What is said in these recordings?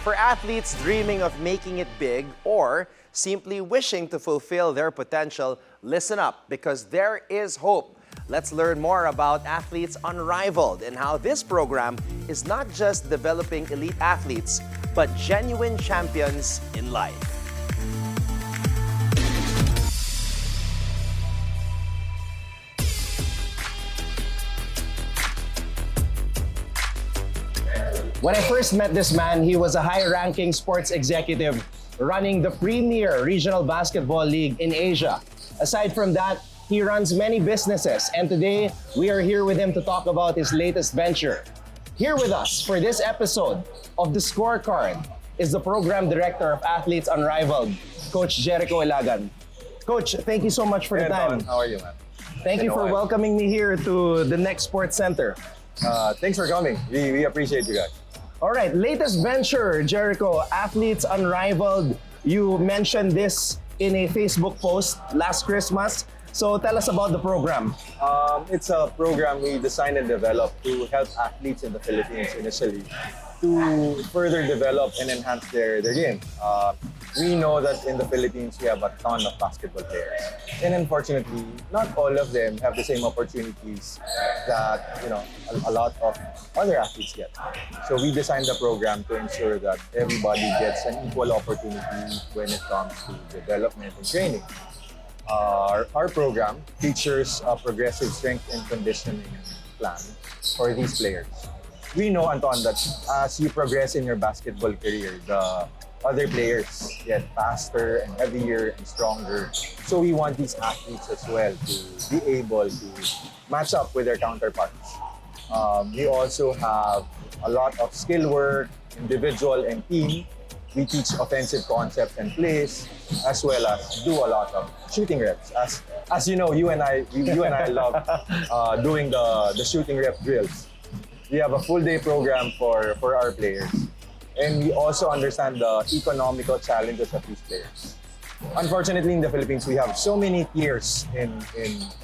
For athletes dreaming of making it big or simply wishing to fulfill their potential, listen up because there is hope. Let's learn more about Athletes Unrivaled and how this program is not just developing elite athletes, but genuine champions in life. When I first met this man, he was a high-ranking sports executive running the premier regional basketball league in Asia. Aside from that, he runs many businesses, and today we are here with him to talk about his latest venture. Here with us for this episode of the Scorecard is the Program Director of Athletes Unrivaled, Coach Jericho Ilagan. Coach, thank you so much for the time. How are you, man? Thank you for welcoming me here to the Next Sports Center. Thanks for coming. We appreciate you guys. All right, latest venture, Jericho, Athletes Unrivaled. You mentioned this in a Facebook post last Christmas. So tell us about the program. It's a program we designed and developed to help athletes in the Philippines initially to further develop and enhance their game. We know that in the Philippines, we have a ton of basketball players. And unfortunately, not all of them have the same opportunities that a lot of other athletes get. So we designed the program to ensure that everybody gets an equal opportunity when it comes to development and training. Our program features a progressive strength and conditioning plan for these players. We know, Anton, that as you progress in your basketball career, the other players get faster and heavier and stronger. So we want these athletes as well to be able to match up with their counterparts. We also have a lot of skill work, individual and team. We teach offensive concepts and plays, as well as do a lot of shooting reps. As you know, you and I love doing the shooting rep drills. We have a full day program for our players. And we also understand the economical challenges of these players. Unfortunately, in the Philippines, we have so many tiers in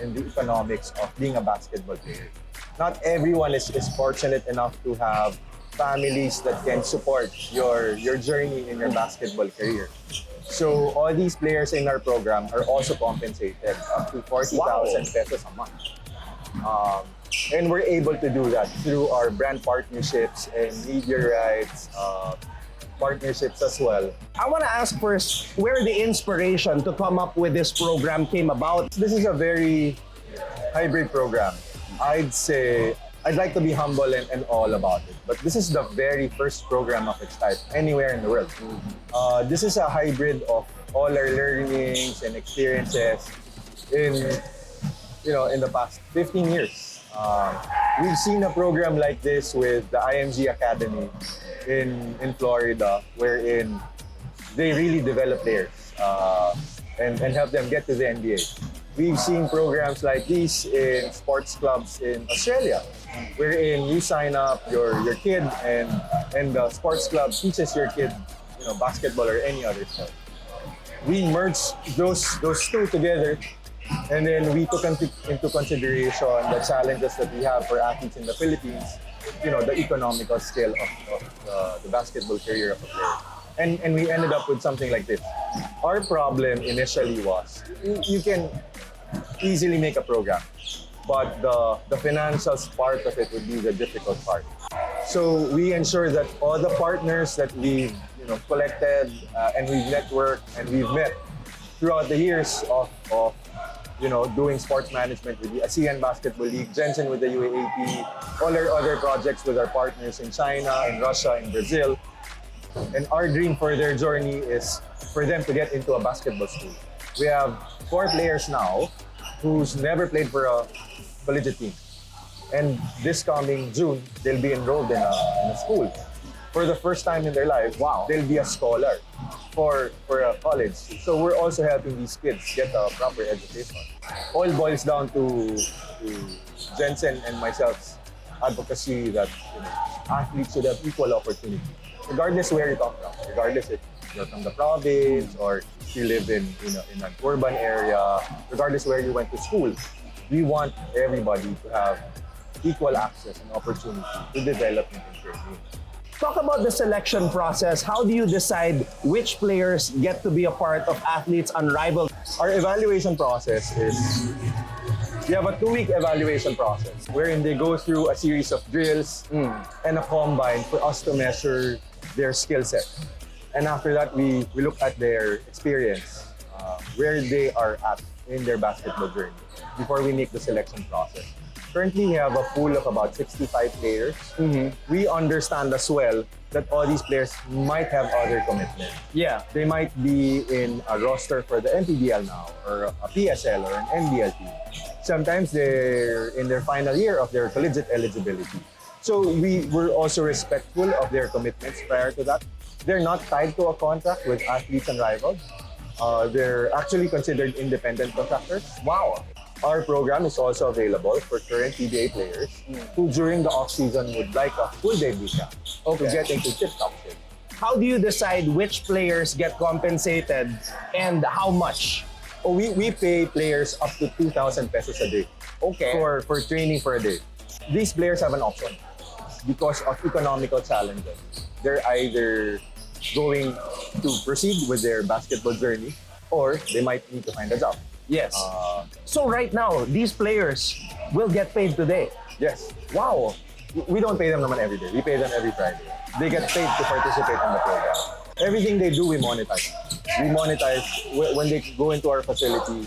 the economics of being a basketball player. Not everyone is fortunate enough to have families that can support your journey in your basketball career. So all these players in our program are also compensated up to 40,000 pesos a month. And we're able to do that through our brand partnerships and media rights partnerships as well. I want to ask first where the inspiration to come up with this program came about. This is a very hybrid program. I'd like to be humble and all about it, but this is the very first program of its type anywhere in the world. This is a hybrid of all our learnings and experiences in the past 15 years. We've seen a program like this with the IMG Academy in Florida, wherein they really develop players and help them get to the NBA. We've seen programs like these in sports clubs in Australia, wherein you sign up your kid and the sports club teaches your kid basketball or any other sport. We merged those two together. And then we took into consideration the challenges that we have for athletes in the Philippines, the economical scale of the basketball career of a player. And we ended up with something like this. Our problem initially was, you can easily make a program, but the financial part of it would be the difficult part. So we ensure that all the partners that we've collected and we've networked and we've met throughout the years of doing sports management with the ASEAN Basketball League, Jensen with the UAAP, all our other projects with our partners in China, in Russia, in Brazil. And our dream for their journey is for them to get into a basketball school. We have 4 players now who's never played for a collegiate team. And this coming June, they'll be enrolled in a school. For the first time in their life, they'll be a scholar for a college. So we're also helping these kids get a proper education. All boils down to Jensen and myself's advocacy that athletes should have equal opportunity, regardless where you come from, regardless if you're from the province or you live in an urban area, regardless where you went to school. We want everybody to have equal access and opportunity to develop and training. Talk about the selection process. How do you decide which players get to be a part of Athletes Unrivaled? Our evaluation process is, we have a 2-week evaluation process wherein they go through a series of drills and a combine for us to measure their skill set. And after that, we look at their experience, where they are at in their basketball journey before we make the selection process. Currently, we have a pool of about 65 players. We understand as well that all these players might have other commitments. Yeah. They might be in a roster for the MPBL now, or a PSL, or an NBL team. Sometimes they're in their final year of their collegiate eligibility. So we were also respectful of their commitments prior to that. They're not tied to a contract with Athletes Unrivaled. They're actually considered independent contractors. Wow. Our program is also available for current PBA players who during the off-season would like a full day bootcamp to get into tip-top shape. How do you decide which players get compensated and how much? We pay players up to 2,000 pesos a day for training for a day. These players have an option because of economical challenges. They're either going to proceed with their basketball journey or they might need to find a job. Yes. So right now, these players will get paid today. Yes. Wow. We don't pay them naman every day. We pay them every Friday. They get paid to participate in the program. Everything they do, we monetize. We monetize when they go into our facility.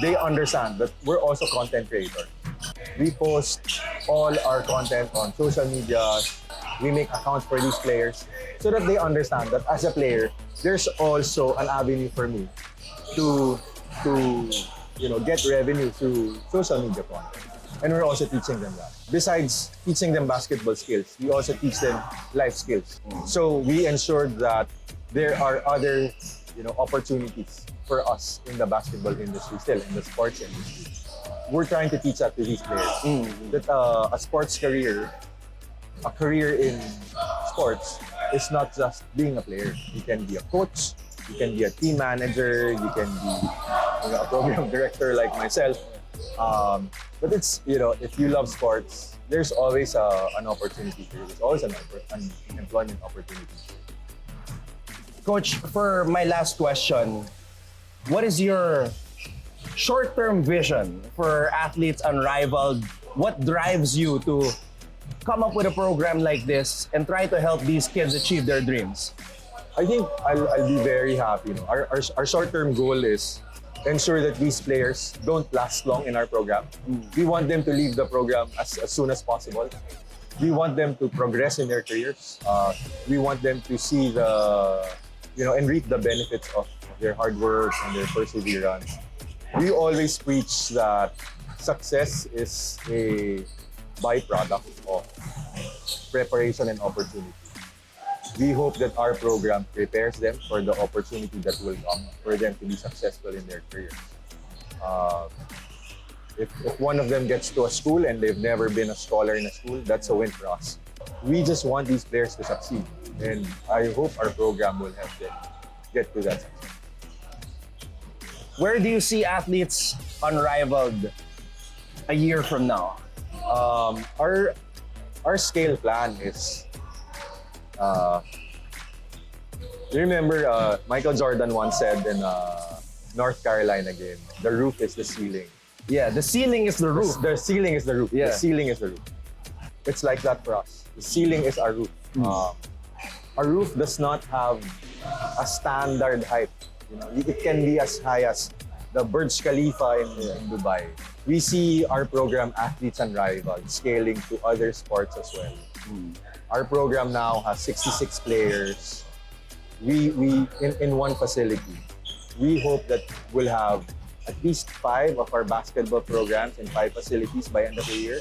They understand that we're also content creators. We post all our content on social media. We make accounts for these players so that they understand that as a player, there's also an avenue for me to get revenue through social media content. And we're also teaching them that. Besides teaching them basketball skills, we also teach them life skills. So we ensured that there are other opportunities for us in the basketball industry, still in the sports industry. We're trying to teach that to these players. That a sports career, a career in sports is not just being a player. You can be a coach, you can be a team manager, you can be a program director like myself. But it's, if you love sports, there's always an opportunity for you. There's always an employment opportunity. Coach, for my last question, what is your short-term vision for Athletes Unrivaled? What drives you to come up with a program like this and try to help these kids achieve their dreams? I think I'll be very happy. Our short-term goal is ensure that these players don't last long in our program. We want them to leave the program as soon as possible. We want them to progress in their careers. We want them to see and reap the benefits of their hard work and their perseverance. We always preach that success is a byproduct of preparation and opportunity. We hope that our program prepares them for the opportunity that will come for them to be successful in their careers. If one of them gets to a school and they've never been a scholar in a school, that's a win for us. We just want these players to succeed, and I hope our program will help them get to that success. Where do you see Athletes Unrivaled a year from now? Our scale plan is, you remember Michael Jordan once said in North Carolina game, the roof is the ceiling. Yeah, the ceiling is the roof. The ceiling is the roof. Yeah. The ceiling is the roof. It's like that for us. The ceiling is our roof. Our roof does not have a standard height. It can be as high as the Burj Khalifa in Dubai. We see our program Athletes Unrivaled scaling to other sports as well. Our program now has 66 players. We in one facility. We hope that we'll have at least 5 of our basketball programs in 5 facilities by end of the year.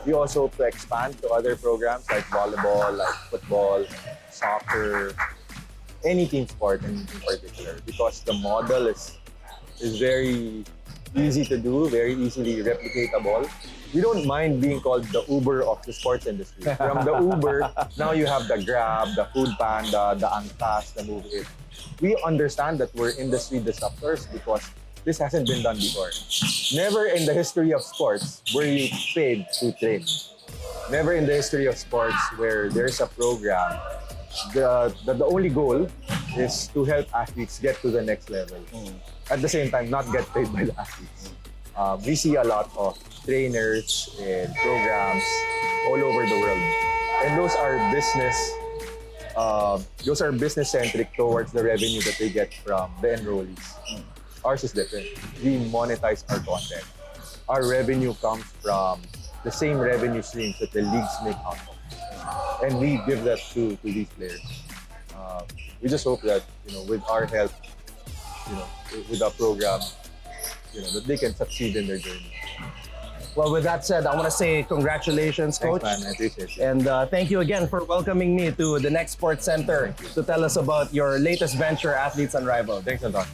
We also hope to expand to other programs like volleyball, like football, soccer, any team sport in particular, because the model is very easy to do, very easily replicatable. We don't mind being called the Uber of the sports industry. From the Uber, now you have the Grab, the Food Panda, the Angkas, the Move It. We understand that we're industry disruptors because this hasn't been done before. Never in the history of sports were you paid to train. never in the history of sports where there's a program, the only goal is to help athletes get to the next level. At the same time, not get paid by the athletes. We see a lot of trainers and programs all over the world. And those are business centric towards the revenue that they get from the enrollees. Ours is different. We monetize our content. Our revenue comes from the same revenue streams that the leagues make out of. And we give that to these players. We just hope that, with our help, with our program, that they can succeed in their journey. Well, with that said, I want to say congratulations, Coach. Thanks, man. I appreciate it. And thank you again for welcoming me to the Next Sports Center to tell us about your latest venture, Athletes Unrivaled. Thanks, Anton.